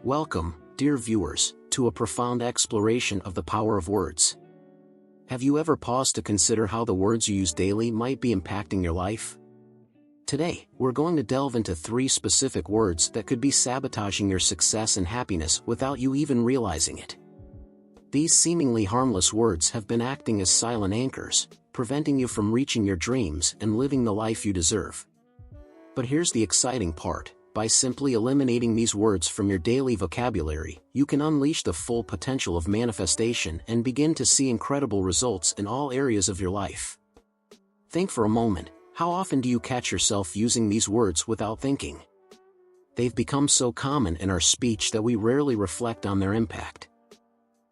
Welcome, dear viewers, to a profound exploration of the power of words. Have you ever paused to consider how the words you use daily might be impacting your life? Today, we're going to delve into 3 specific words that could be sabotaging your success and happiness without you even realizing it. These seemingly harmless words have been acting as silent anchors, preventing you from reaching your dreams and living the life you deserve. But here's the exciting part. By simply eliminating these words from your daily vocabulary, you can unleash the full potential of manifestation and begin to see incredible results in all areas of your life. Think for a moment, how often do you catch yourself using these words without thinking? They've become so common in our speech that we rarely reflect on their impact.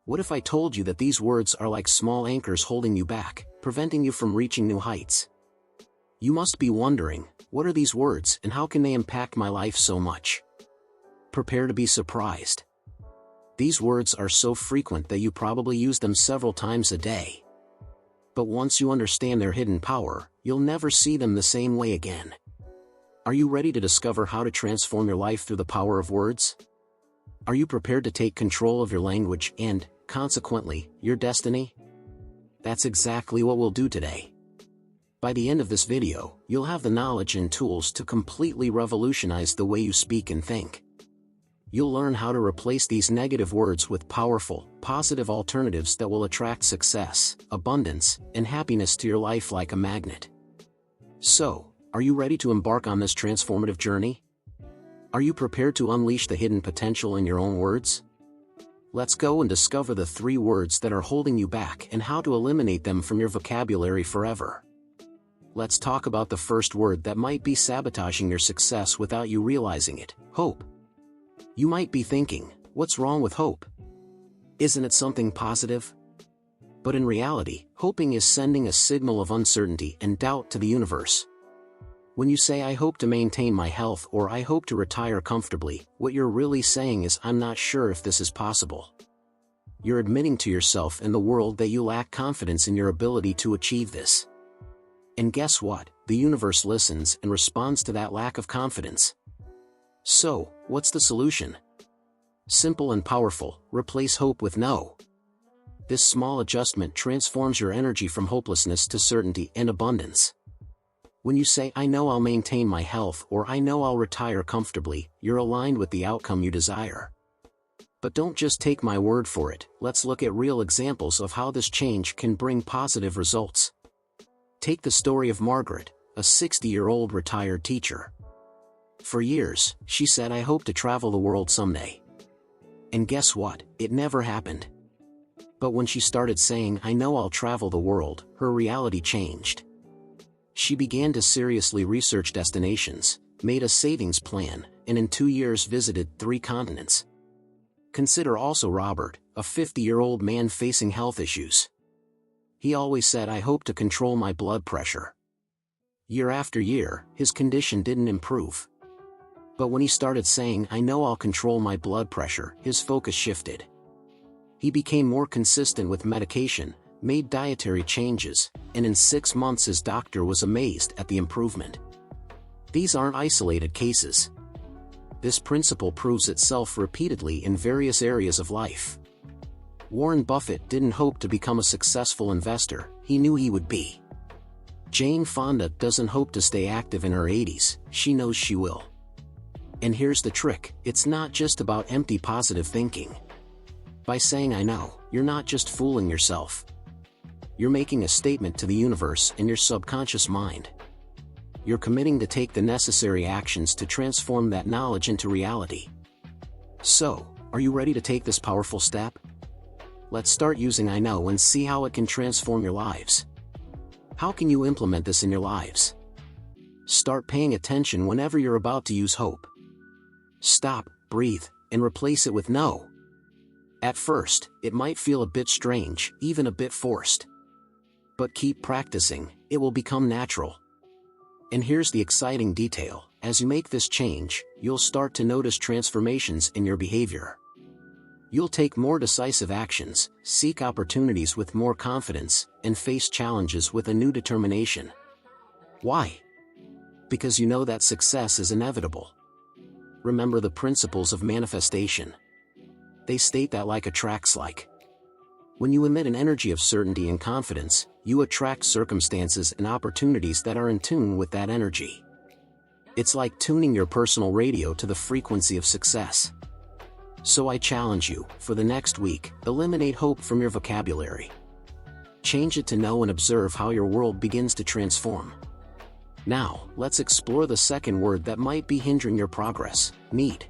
What if I told you that these words are like small anchors holding you back, preventing you from reaching new heights? You must be wondering, what are these words and how can they impact my life so much? Prepare to be surprised. These words are so frequent that you probably use them several times a day. But once you understand their hidden power, you'll never see them the same way again. Are you ready to discover how to transform your life through the power of words? Are you prepared to take control of your language and, consequently, your destiny? That's exactly what we'll do today. By the end of this video, you'll have the knowledge and tools to completely revolutionize the way you speak and think. You'll learn how to replace these negative words with powerful, positive alternatives that will attract success, abundance, and happiness to your life like a magnet. So, are you ready to embark on this transformative journey? Are you prepared to unleash the hidden potential in your own words? Let's go and discover the 3 words that are holding you back and how to eliminate them from your vocabulary forever. Let's talk about the first word that might be sabotaging your success without you realizing it: hope. You might be thinking, what's wrong with hope? Isn't it something positive? But in reality, hoping is sending a signal of uncertainty and doubt to the universe. When you say I hope to maintain my health or I hope to retire comfortably, what you're really saying is I'm not sure if this is possible. You're admitting to yourself and the world that you lack confidence in your ability to achieve this. And guess what? The universe listens and responds to that lack of confidence. So, what's the solution? Simple and powerful: replace hope with no. This small adjustment transforms your energy from hopelessness to certainty and abundance. When you say I know I'll maintain my health or I know I'll retire comfortably, you're aligned with the outcome you desire. But don't just take my word for it, let's look at real examples of how this change can bring positive results. Take the story of Margaret, a 60-year-old retired teacher. For years, she said I hope to travel the world someday. And guess what? It never happened. But when she started saying I know I'll travel the world, her reality changed. She began to seriously research destinations, made a savings plan, and in 2 years visited 3 continents. Consider also Robert, a 50-year-old man facing health issues. He always said I hope to control my blood pressure. Year after year, his condition didn't improve. But when he started saying I know I'll control my blood pressure, his focus shifted. He became more consistent with medication, made dietary changes, and in 6 months his doctor was amazed at the improvement. These aren't isolated cases. This principle proves itself repeatedly in various areas of life. Warren Buffett didn't hope to become a successful investor, he knew he would be. Jane Fonda doesn't hope to stay active in her 80s, she knows she will. And here's the trick: it's not just about empty positive thinking. By saying I know, you're not just fooling yourself. You're making a statement to the universe and your subconscious mind. You're committing to take the necessary actions to transform that knowledge into reality. So, are you ready to take this powerful step? Let's start using I know and see how it can transform your lives. How can you implement this in your lives? Start paying attention whenever you're about to use hope. Stop, breathe, and replace it with no. At first, it might feel a bit strange, even a bit forced. But keep practicing, it will become natural. And here's the exciting detail: as you make this change, you'll start to notice transformations in your behavior. You'll take more decisive actions, seek opportunities with more confidence, and face challenges with a new determination. Why? Because you know that success is inevitable. remember the principles of manifestation. They state that like attracts like. When you emit an energy of certainty and confidence, you attract circumstances and opportunities that are in tune with that energy. It's like tuning your personal radio to the frequency of success. So I challenge you, for the next week, eliminate hope from your vocabulary. Change it to know and observe how your world begins to transform. Now, let's explore the second word that might be hindering your progress: need.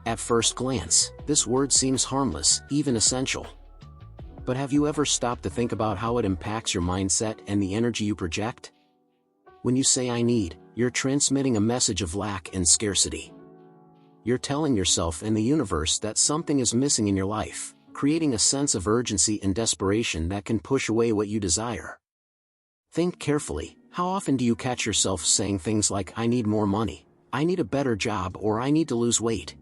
At first glance, this word seems harmless, even essential. But have you ever stopped to think about how it impacts your mindset and the energy you project? When you say "I need," you're transmitting a message of lack and scarcity. You're telling yourself and the universe that something is missing in your life, creating a sense of urgency and desperation that can push away what you desire. Think carefully. How often do you catch yourself saying things like "I need more money," "I need a better job," or "I need to lose weight"?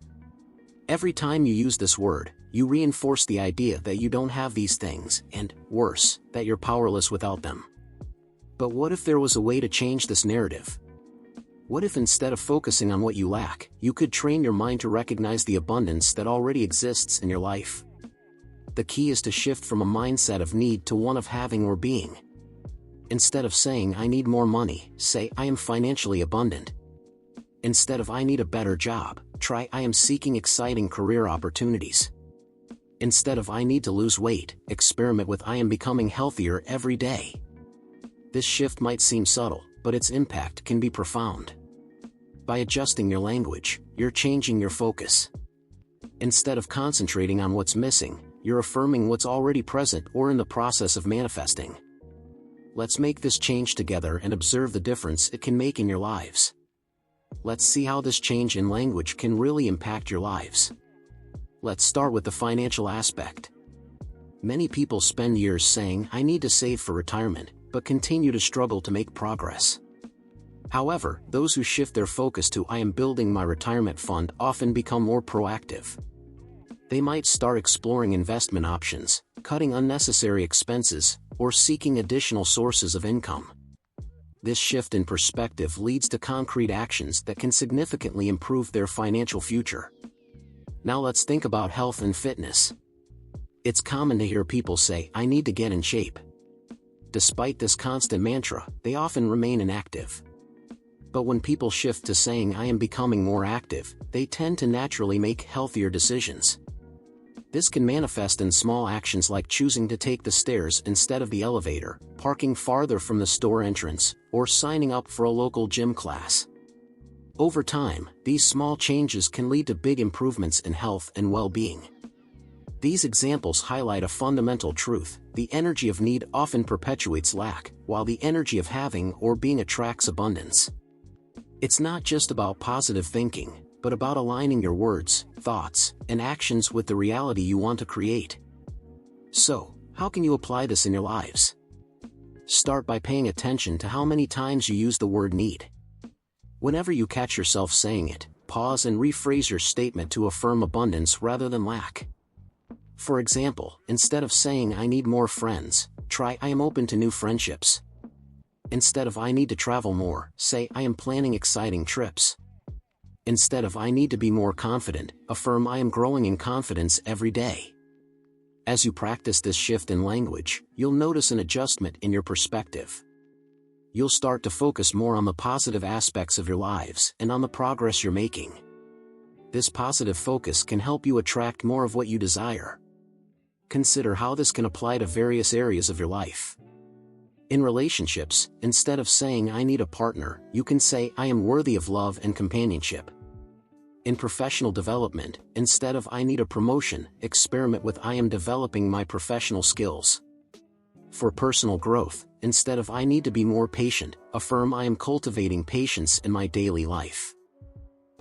Every time you use this word, you reinforce the idea that you don't have these things, and, worse, that you're powerless without them. But what if there was a way to change this narrative? What if instead of focusing on what you lack, you could train your mind to recognize the abundance that already exists in your life? The key is to shift from a mindset of need to one of having or being. Instead of saying "I need more money," say "I am financially abundant." Instead of "I need a better job," try "I am seeking exciting career opportunities." Instead of "I need to lose weight," experiment with "I am becoming healthier every day." This shift might seem subtle, but its impact can be profound. By adjusting your language, you're changing your focus. Instead of concentrating on what's missing, you're affirming what's already present or in the process of manifesting. Let's make this change together and observe the difference it can make in your lives. Let's see how this change in language can really impact your lives. Let's start with the financial aspect. Many people spend years saying "I need to save for retirement," but continue to struggle to make progress. However, those who shift their focus to "I am building my retirement fund" often become more proactive. They might start exploring investment options, cutting unnecessary expenses, or seeking additional sources of income. This shift in perspective leads to concrete actions that can significantly improve their financial future. Now let's think about health and fitness. It's common to hear people say "I need to get in shape." Despite this constant mantra, they often remain inactive. But when people shift to saying "I am becoming more active," they tend to naturally make healthier decisions. This can manifest in small actions like choosing to take the stairs instead of the elevator, parking farther from the store entrance, or signing up for a local gym class. Over time, these small changes can lead to big improvements in health and well-being. These examples highlight a fundamental truth: the energy of need often perpetuates lack, while the energy of having or being attracts abundance. It's not just about positive thinking, but about aligning your words, thoughts, and actions with the reality you want to create. So, how can you apply this in your lives? Start by paying attention to how many times you use the word need. Whenever you catch yourself saying it, pause and rephrase your statement to affirm abundance rather than lack. For example, instead of saying "I need more friends," try "I am open to new friendships." Instead of "I need to travel more," say "I am planning exciting trips." Instead of "I need to be more confident," affirm "I am growing in confidence every day." As you practice this shift in language, you'll notice an adjustment in your perspective. You'll start to focus more on the positive aspects of your lives and on the progress you're making. This positive focus can help you attract more of what you desire. Consider how this can apply to various areas of your life. In relationships, instead of saying "I need a partner," you can say "I am worthy of love and companionship." In professional development, instead of "I need a promotion," experiment with "I am developing my professional skills." For personal growth, instead of "I need to be more patient," affirm "I am cultivating patience in my daily life."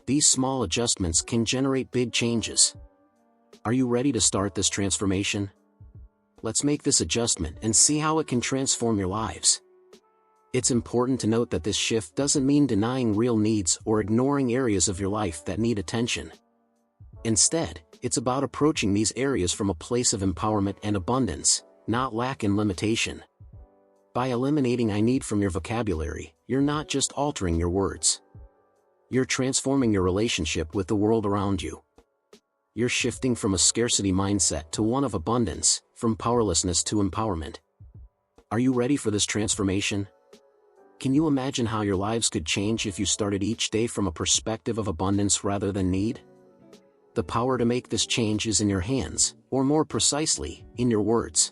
These small adjustments can generate big changes. Are you ready to start this transformation? Let's make this adjustment and see how it can transform your lives. It's important to note that this shift doesn't mean denying real needs or ignoring areas of your life that need attention. Instead, it's about approaching these areas from a place of empowerment and abundance, not lack and limitation. By eliminating "I need" from your vocabulary, you're not just altering your words. You're transforming your relationship with the world around you. You're shifting from a scarcity mindset to one of abundance, from powerlessness to empowerment. Are you ready for this transformation? Can you imagine how your lives could change if you started each day from a perspective of abundance rather than need? The power to make this change is in your hands, or more precisely, in your words.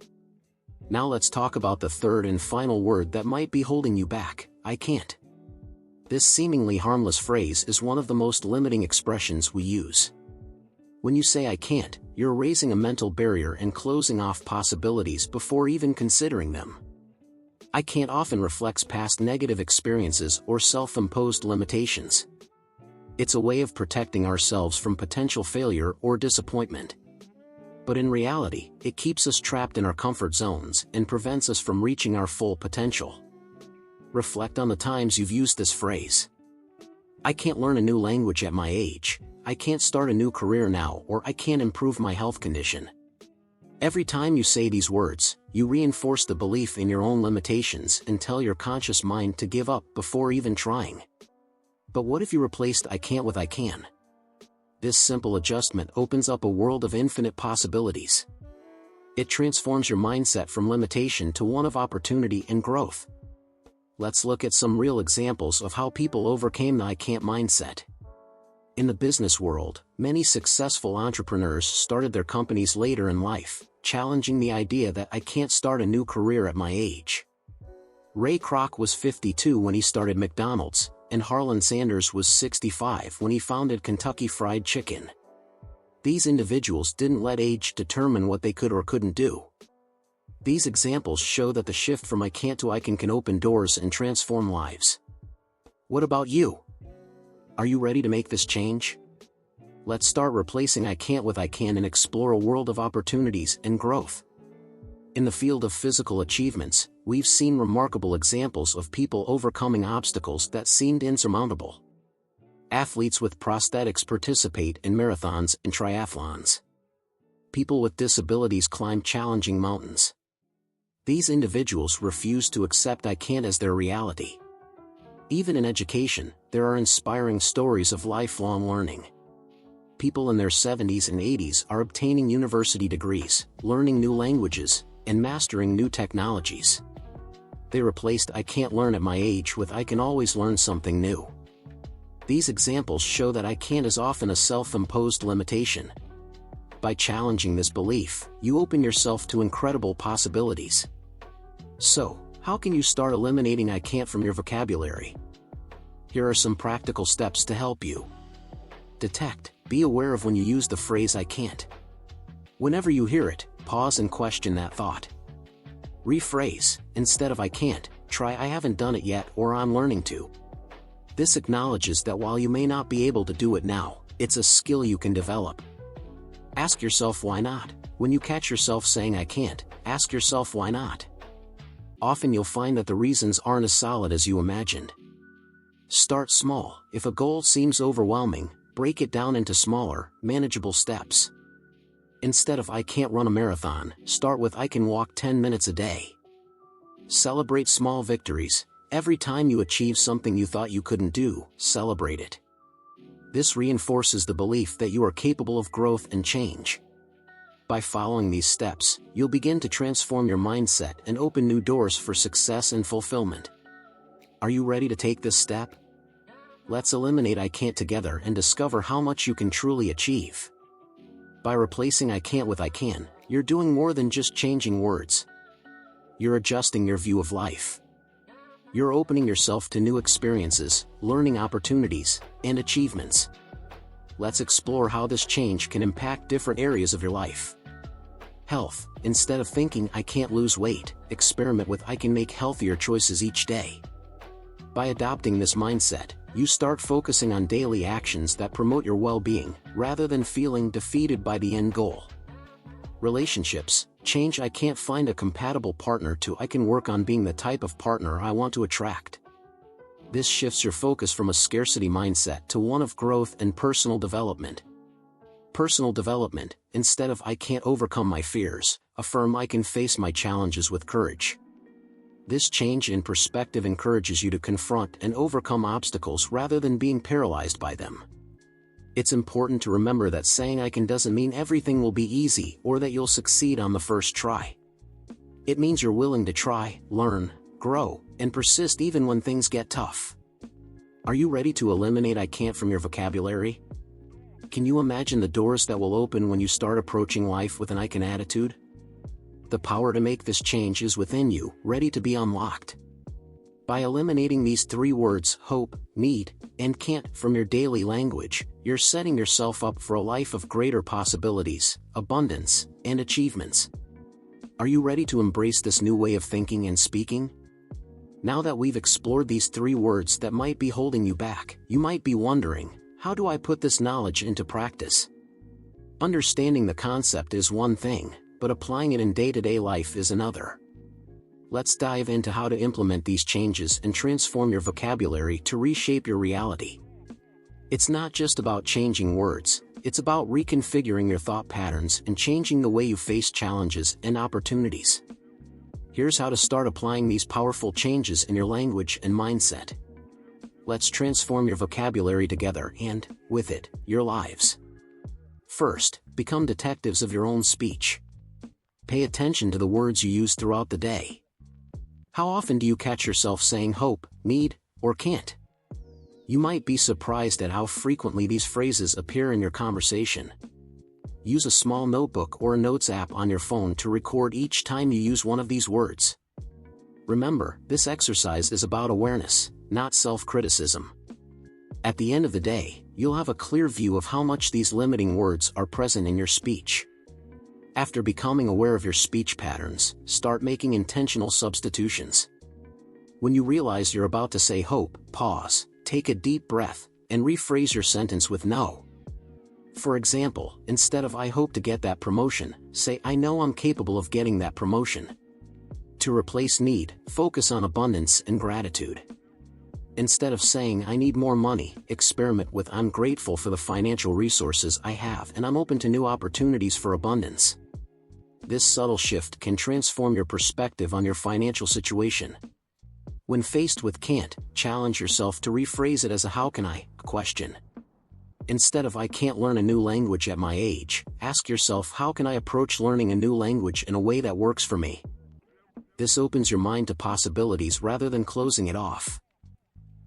Now let's talk about the third and final word that might be holding you back: I can't. This seemingly harmless phrase is one of the most limiting expressions we use. When you say I can't, you're raising a mental barrier and closing off possibilities before even considering them. I can't often reflects past negative experiences or self-imposed limitations. It's a way of protecting ourselves from potential failure or disappointment. But in reality, it keeps us trapped in our comfort zones and prevents us from reaching our full potential. Reflect on the times you've used this phrase. I can't learn a new language at my age, I can't start a new career now, or I can't improve my health condition. Every time you say these words, you reinforce the belief in your own limitations and tell your conscious mind to give up before even trying. But what if you replaced I can't with I can? This simple adjustment opens up a world of infinite possibilities. It transforms your mindset from limitation to one of opportunity and growth. Let's look at some real examples of how people overcame the I can't mindset. In the business world, many successful entrepreneurs started their companies later in life, challenging the idea that I can't start a new career at my age. Ray Kroc was 52 when he started McDonald's, and Harlan Sanders was 65 when he founded Kentucky Fried Chicken. These individuals didn't let age determine what they could or couldn't do. These examples show that the shift from I can't to I can open doors and transform lives. What about you? Are you ready to make this change? Let's start replacing I can't with I can and explore a world of opportunities and growth. In the field of physical achievements, we've seen remarkable examples of people overcoming obstacles that seemed insurmountable. Athletes with prosthetics participate in marathons and triathlons. People with disabilities climb challenging mountains. These individuals refuse to accept I can't as their reality. Even in education, there are inspiring stories of lifelong learning. People in their 70s and 80s are obtaining university degrees, learning new languages, and mastering new technologies. They replaced I can't learn at my age with I can always learn something new. These examples show that I can't is often a self-imposed limitation. By challenging this belief, you open yourself to incredible possibilities. So, how can you start eliminating I can't from your vocabulary? Here are some practical steps to help you. Detect, be aware of when you use the phrase I can't. Whenever you hear it, pause and question that thought. Rephrase, instead of I can't, try I haven't done it yet or I'm learning to. This acknowledges that while you may not be able to do it now, it's a skill you can develop. Ask yourself why not. When you catch yourself saying I can't, ask yourself why not. Often you'll find that the reasons aren't as solid as you imagined. Start small. If a goal seems overwhelming, break it down into smaller, manageable steps. Instead of I can't run a marathon, start with I can walk 10 minutes a day. Celebrate small victories. Every time you achieve something you thought you couldn't do, celebrate it. This reinforces the belief that you are capable of growth and change. By following these steps, you'll begin to transform your mindset and open new doors for success and fulfillment. Are you ready to take this step? Let's eliminate I can't together and discover how much you can truly achieve. By replacing I can't with I can, you're doing more than just changing words. You're adjusting your view of life. You're opening yourself to new experiences, learning opportunities, and achievements. Let's explore how this change can impact different areas of your life. Health. Instead of thinking I can't lose weight, experiment with I can make healthier choices each day. By adopting this mindset, you start focusing on daily actions that promote your well-being, rather than feeling defeated by the end goal. Relationships. Change I can't find a compatible partner to I can work on being the type of partner I want to attract. This shifts your focus from a scarcity mindset to one of growth and personal development. Personal development. Instead of I can't overcome my fears, affirm I can face my challenges with courage. This change in perspective encourages you to confront and overcome obstacles rather than being paralyzed by them. It's important to remember that saying I can doesn't mean everything will be easy or that you'll succeed on the first try. It means you're willing to try, learn, grow, and persist even when things get tough. Are you ready to eliminate I can't from your vocabulary? Can you imagine the doors that will open when you start approaching life with an I can attitude? The power to make this change is within you, ready to be unlocked. By eliminating these 3 words, hope, need, and can't, from your daily language, you're setting yourself up for a life of greater possibilities, abundance, and achievements. Are you ready to embrace this new way of thinking and speaking? Now that we've explored these 3 words that might be holding you back, you might be wondering, how do I put this knowledge into practice? Understanding the concept is one thing, but applying it in day-to-day life is another. Let's dive into how to implement these changes and transform your vocabulary to reshape your reality. It's not just about changing words, it's about reconfiguring your thought patterns and changing the way you face challenges and opportunities. Here's how to start applying these powerful changes in your language and mindset. Let's transform your vocabulary together and, with it, your lives. First, become detectives of your own speech. Pay attention to the words you use throughout the day. How often do you catch yourself saying hope, need, or can't? You might be surprised at how frequently these phrases appear in your conversation. Use a small notebook or a notes app on your phone to record each time you use one of these words. Remember, this exercise is about awareness, not self-criticism. At the end of the day, you'll have a clear view of how much these limiting words are present in your speech. After becoming aware of your speech patterns, start making intentional substitutions. When you realize you're about to say hope, pause, take a deep breath, and rephrase your sentence with no. For example, instead of I hope to get that promotion, say I know I'm capable of getting that promotion. To replace need, focus on abundance and gratitude. Instead of saying I need more money, experiment with I'm grateful for the financial resources I have and I'm open to new opportunities for abundance. This subtle shift can transform your perspective on your financial situation. When faced with can't, challenge yourself to rephrase it as a how can I question. Instead of I can't learn a new language at my age, ask yourself how can I approach learning a new language in a way that works for me. This opens your mind to possibilities rather than closing it off.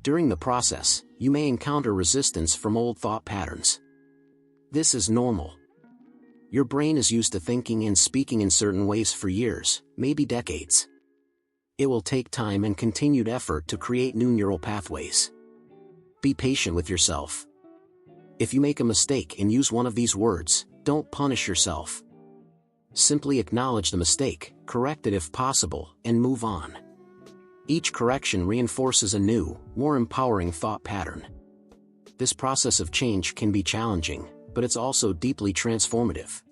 During the process, you may encounter resistance from old thought patterns. This is normal. Your brain is used to thinking and speaking in certain ways for years, maybe decades. It will take time and continued effort to create new neural pathways. Be patient with yourself. If you make a mistake and use one of these words, don't punish yourself. Simply acknowledge the mistake, correct it if possible, and move on. Each correction reinforces a new, more empowering thought pattern. This process of change can be challenging, but it's also deeply transformative.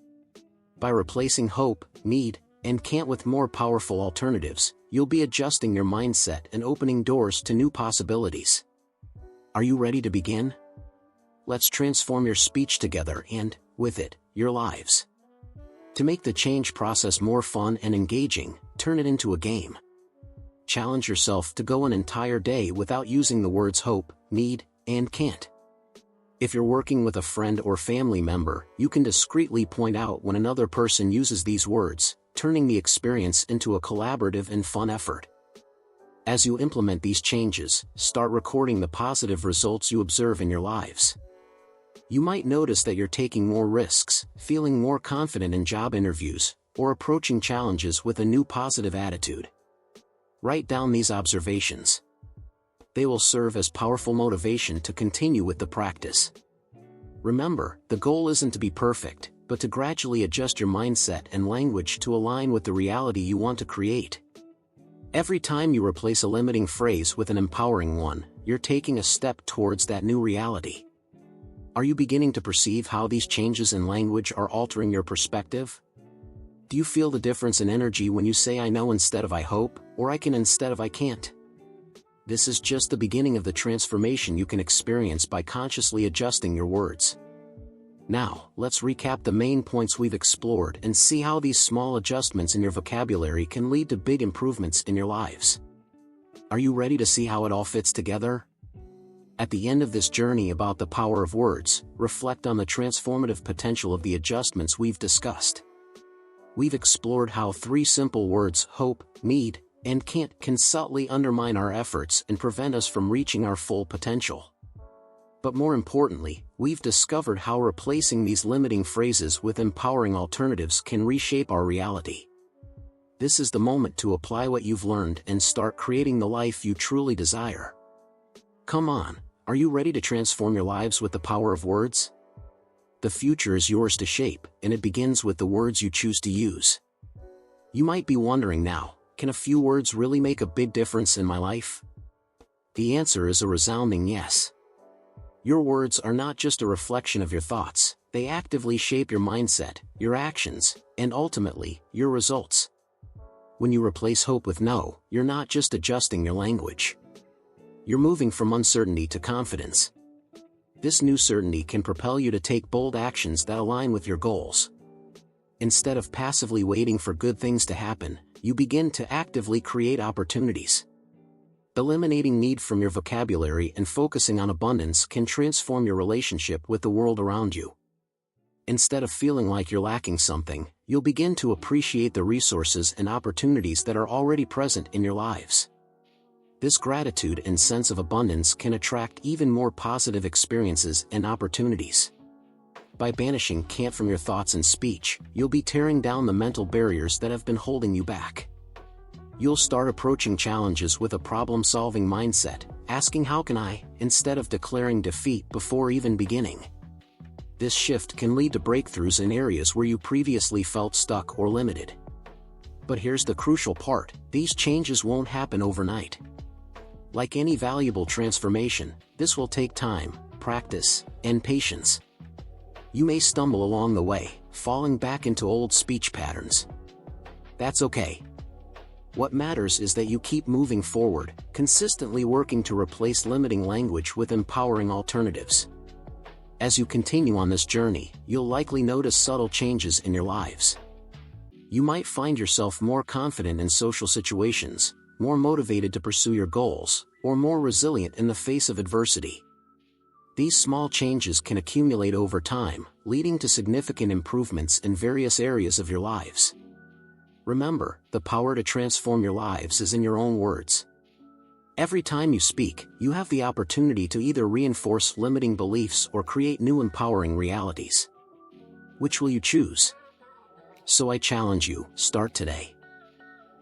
By replacing hope, need, and can't with more powerful alternatives, you'll be adjusting your mindset and opening doors to new possibilities. Are you ready to begin? Let's transform your speech together and, with it, your lives. To make the change process more fun and engaging, turn it into a game. Challenge yourself to go an entire day without using the words hope, need, and can't. If you're working with a friend or family member, you can discreetly point out when another person uses these words, turning the experience into a collaborative and fun effort. As you implement these changes, start recording the positive results you observe in your lives. You might notice that you're taking more risks, feeling more confident in job interviews, or approaching challenges with a new positive attitude. Write down these observations. They will serve as powerful motivation to continue with the practice. Remember, the goal isn't to be perfect, but to gradually adjust your mindset and language to align with the reality you want to create. Every time you replace a limiting phrase with an empowering one, you're taking a step towards that new reality. Are you beginning to perceive how these changes in language are altering your perspective? Do you feel the difference in energy when you say I know instead of I hope, or I can instead of I can't? This is just the beginning of the transformation you can experience by consciously adjusting your words. Now, let's recap the main points we've explored and see how these small adjustments in your vocabulary can lead to big improvements in your lives. Are you ready to see how it all fits together? At the end of this journey about the power of words, reflect on the transformative potential of the adjustments we've discussed. We've explored how 3 simple words, hope, need, and can't, can subtly undermine our efforts and prevent us from reaching our full potential. But more importantly, we've discovered how replacing these limiting phrases with empowering alternatives can reshape our reality. This is the moment to apply what you've learned and start creating the life you truly desire. Come on, are you ready to transform your lives with the power of words? The future is yours to shape, and it begins with the words you choose to use. You might be wondering now, can a few words really make a big difference in my life? The answer is a resounding yes. Your words are not just a reflection of your thoughts, they actively shape your mindset, your actions, and ultimately, your results. When you replace hope with no, you're not just adjusting your language. You're moving from uncertainty to confidence. This new certainty can propel you to take bold actions that align with your goals. Instead of passively waiting for good things to happen, you begin to actively create opportunities. Eliminating need from your vocabulary and focusing on abundance can transform your relationship with the world around you. Instead of feeling like you're lacking something, you'll begin to appreciate the resources and opportunities that are already present in your lives. This gratitude and sense of abundance can attract even more positive experiences and opportunities. By banishing can't from your thoughts and speech, you'll be tearing down the mental barriers that have been holding you back. You'll start approaching challenges with a problem-solving mindset, asking how can I, instead of declaring defeat before even beginning. This shift can lead to breakthroughs in areas where you previously felt stuck or limited. But here's the crucial part, these changes won't happen overnight. Like any valuable transformation, this will take time, practice, and patience. You may stumble along the way, falling back into old speech patterns. That's okay. What matters is that you keep moving forward, consistently working to replace limiting language with empowering alternatives. As you continue on this journey, you'll likely notice subtle changes in your lives. You might find yourself more confident in social situations, more motivated to pursue your goals, or more resilient in the face of adversity. These small changes can accumulate over time, leading to significant improvements in various areas of your lives. Remember, the power to transform your lives is in your own words. Every time you speak, you have the opportunity to either reinforce limiting beliefs or create new empowering realities. Which will you choose? So I challenge you, start today.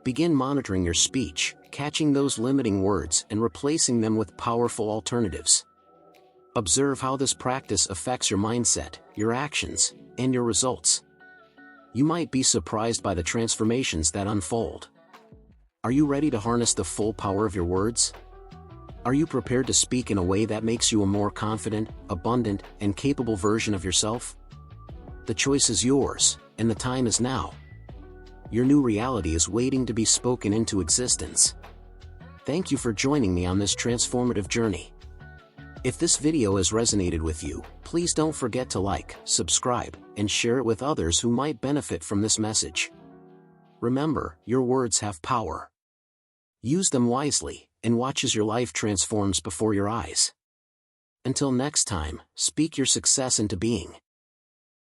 Begin monitoring your speech, catching those limiting words and replacing them with powerful alternatives. Observe how this practice affects your mindset, your actions, and your results. You might be surprised by the transformations that unfold. Are you ready to harness the full power of your words? Are you prepared to speak in a way that makes you a more confident, abundant, and capable version of yourself? The choice is yours, and the time is now. Your new reality is waiting to be spoken into existence. Thank you for joining me on this transformative journey. If this video has resonated with you, please don't forget to like, subscribe, and share it with others who might benefit from this message. Remember, your words have power. Use them wisely, and watch as your life transforms before your eyes. Until next time, speak your success into being.